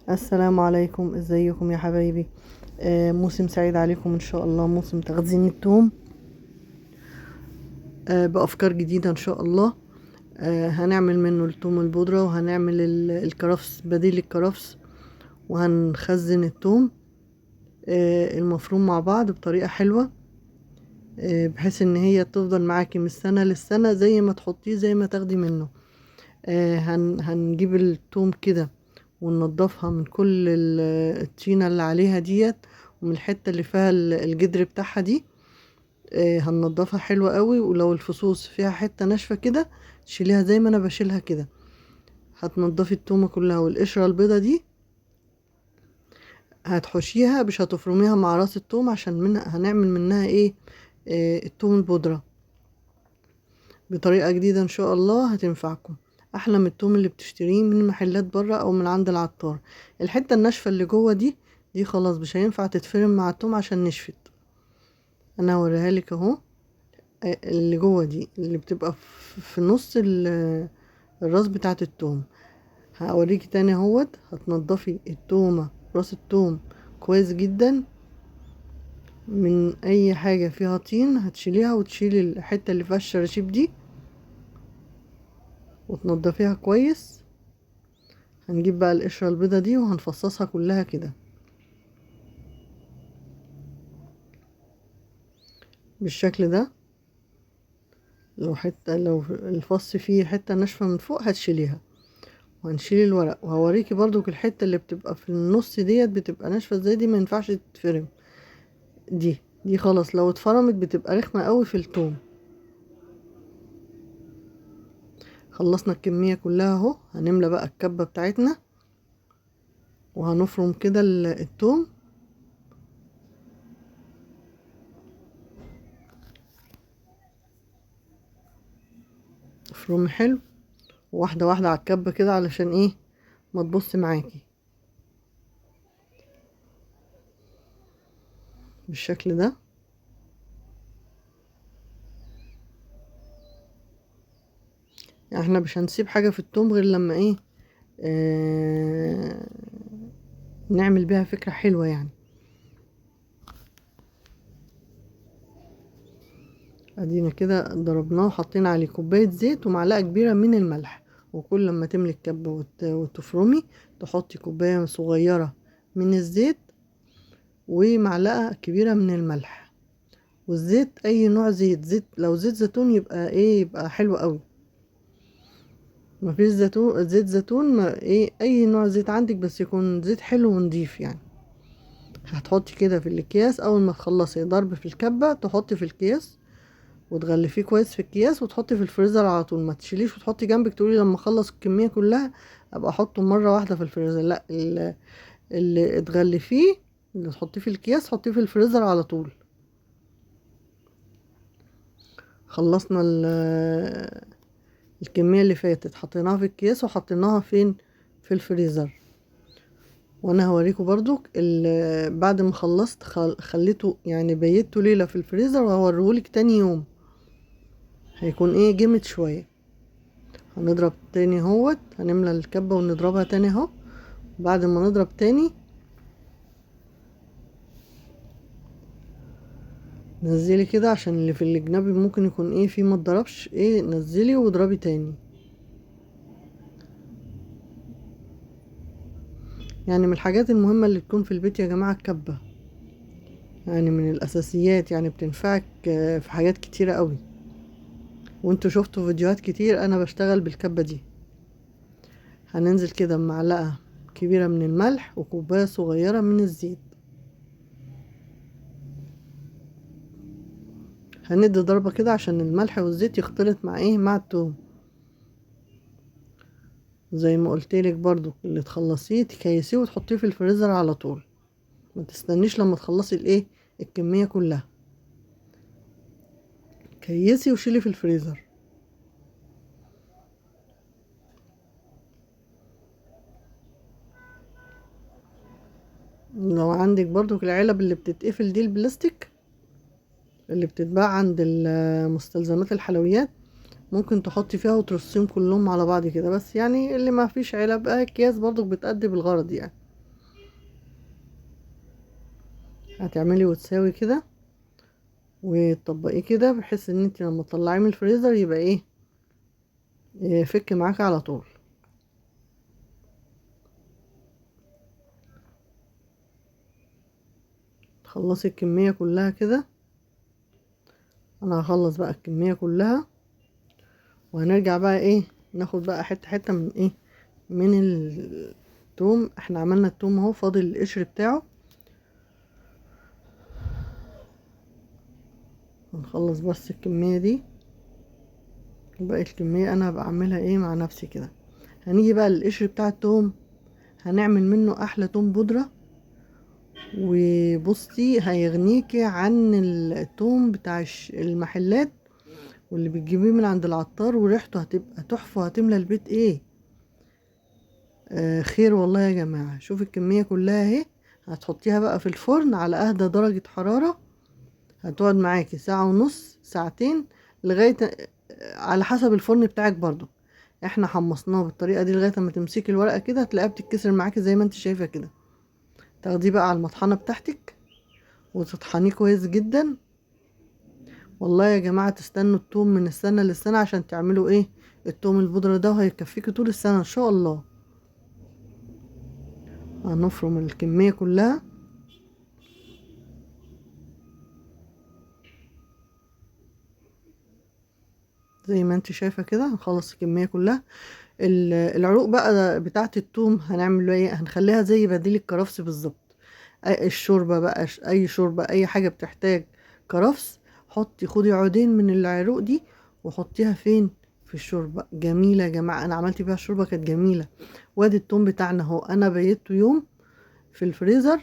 السلام عليكم، ازيكم يا حبايبي؟ موسم سعيد عليكم ان شاء الله، موسم تخزين التوم بافكار جديده ان شاء الله. هنعمل منه التوم البودره، وهنعمل الكرفس بديل الكرفس، وهنخزن التوم المفروم مع بعض بطريقه حلوه، بحيث ان هي تفضل معاكي من السنه للسنه، زي ما تحطيه زي ما تاخدي منه. هنجيب التوم كده وننضفها من كل الطينة اللي عليها ديت، ومن الحتة اللي فيها الجدر بتاعها دي. هننضفها حلوة قوي، ولو الفصوص فيها حتة ناشفة كده تشيليها زي ما انا بشيلها كده. هتنضفي التومة كلها، والقشرة البيضة دي هتحشيها، مش هتفرميها مع راس التوم، عشان منها هنعمل منها ايه؟ التوم البودرة بطريقة جديدة ان شاء الله هتنفعكم، احلى من التوم اللي بتشتريه من محلات بره او من عند العطار. الحتة الناشفة اللي جوه دي خلاص مش هينفع تتفرم مع التوم عشان نشفت. انا هوريها لك اهو. اللي جوه دي اللي بتبقى في نص الراس بتاعة التوم. هوريكي تاني اهوت. هتنضفي التومة، راس التوم كويس جدا من اي حاجة فيها طين، هتشيليها وتشيلي الحتة اللي فيها الشراشيب دي وتنضفيها كويس. هنجيب بقى القشرة البيضة دي وهنفصصها كلها كده بالشكل ده. لو الفص فيه حتة ناشفة من فوق هتشيليها، وهنشيل الورق. وهوريكي برضو الحتة اللي بتبقى في النص ديت بتبقى ناشفة ازاي، دي ما ينفعش تتفرم. دي خلاص لو اتفرمت بتبقى رخمة قوي في التوم. خلصنا الكمية كلها اهو. هنملى بقى الكبة بتاعتنا وهنفرم كده التوم. افرمي حلو، واحدة واحدة على الكبة كده، علشان ايه؟ ما تبص معاكي بالشكل ده. يعني احنا مش هنسيب حاجة في التوم غير لما ايه؟ آه نعمل بيها فكرة حلوة يعني. ادينا كده ضربناه وحطينا عليه كوباية زيت ومعلقة كبيرة من الملح. وكل لما تملي الكبة وتفرمي تحطي كوباية صغيرة من الزيت ومعلقة كبيرة من الملح. والزيت اي نوع زيت لو زيت زيتون يبقى ايه؟ يبقى حلو قوي. مفيش زيت زيتون، ما ايه، اي نوع زيت عندك بس يكون زيت حلو ونضيف يعني. هتحطي كده في الاكياس، اول ما تخلصي ضرب في الكبة تحطي في الكياس وتغلفيه كويس في الكياس وتحطي في الفريزر على طول. ما تشيليش وتحطي جنبك تقولي لما اخلص الكميه كلها ابقى احطه مره واحده في الفريزر. لا، اللي تغلفيه، اللي تحطيه في الكياس حطيه في الفريزر على طول. خلصنا الكميه اللي فاتت حطيناها في الكياس وحطيناها فين؟ في الفريزر. وانا هوريكم برضو بعد ما خلصت خليته يعني بيته ليله في الفريزر، وهوريهولك تاني يوم هيكون ايه؟ جمد شويه. هنضرب تاني اهوت. هنملى الكبة ونضربها تاني اهو. بعد ما نضرب تاني نزلي كده، عشان اللي في الجنابي ممكن يكون ايه فيه ما اتضربش، ايه، نزلي واضربي تاني. يعني من الحاجات المهمة اللي تكون في البيت يا جماعة الكبة، يعني من الاساسيات، يعني بتنفعك في حاجات كتيرة قوي. وانتوا شفتوا فيديوهات كتير انا بشتغل بالكبة دي. هننزل كده بمعلقة كبيرة من الملح وكوباية صغيرة من الزيت. هندي ضربة كده عشان الملح والزيت يختلط مع ايه؟ مع التوم. زي ما قلتلك برضو، اللي تخلصيه تكيسيه وتحطيه في الفريزر على طول. ما تستنيش لما تخلصي الايه؟ الكمية كلها. كيسي وشيلي في الفريزر. لو عندك برضو العلب اللي بتتقفل دي، البلاستيك اللي بتتباع عند مستلزمات الحلويات، ممكن تحطي فيها وترصيهم كلهم على بعض كده. بس يعني اللي ما فيش علب اكياس برضو بتأدي بالغرض يعني. هتعملي وتساوي كده وتطبقيه كده، بحيث ان انت لما تطلعيه من الفريزر يبقى ايه، يفك معاك على طول. تخلصي الكمية كلها كده. انا هخلص بقى الكمية كلها، وهنرجع بقى ايه، ناخد بقى حتة حتة من ايه، من التوم. احنا عملنا التوم اهو، فاضل القشر بتاعه. هنخلص بس الكمية دي، وباقي الكمية انا بعملها ايه مع نفسي كده. هنيجي بقى للقشر بتاع التوم، هنعمل منه احلى توم بودرة. وبصي هيغنيكي عن التوم بتاع المحلات واللي بتجيبيه من عند العطار، وريحته هتبقى تحفة، هتملى البيت ايه. خير والله يا جماعة. شوف الكمية كلها اهي. هتحطيها بقى في الفرن على اهدى درجة حرارة. هتقعد معاكي ساعة ونص، ساعتين، لغاية على حسب الفرن بتاعك برضو. احنا حمصناه بالطريقة دي لغاية ما تمسكي الورقة كده هتلاقيها بتتكسر معاكي زي ما انت شايفة كده. تاخديه بقى على المطحنة بتاعتك وتطحنيه كويس جدا. والله يا جماعة تستنوا التوم من السنة للسنة عشان تعملوا ايه، التوم البودرة ده، وهيكفيكي طول السنة ان شاء الله. هنفرم الكمية كلها. زي ما انت شايفة كده هنخلص الكمية كلها. العروق بقى بتاعة التوم هنعمل له ايه، هنخليها زي بديل الكرفس بالظبط. الشوربة بقى، اي شوربة، اي حاجة بتحتاج كرفس، خدي عودين من العروق دي وحطيها فين، في الشوربة. جميلة يا جماعة، انا عملت بيها الشوربة كانت جميلة. وادي التوم بتاعنا اهو، انا بيته يوم في الفريزر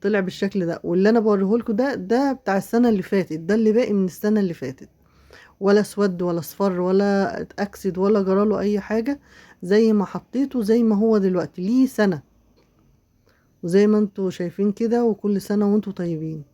طلع بالشكل ده. واللي انا بوريهولكوا ده بتاع السنة اللي فاتت، ده اللي باقي من السنة اللي فاتت. ولا اسود ولا اصفر ولا اتأكسد ولا جراله اي حاجة. زي ما حطيته زي ما هو دلوقتي، ليه سنة. وزي ما انتوا شايفين كده، وكل سنة وانتوا طيبين.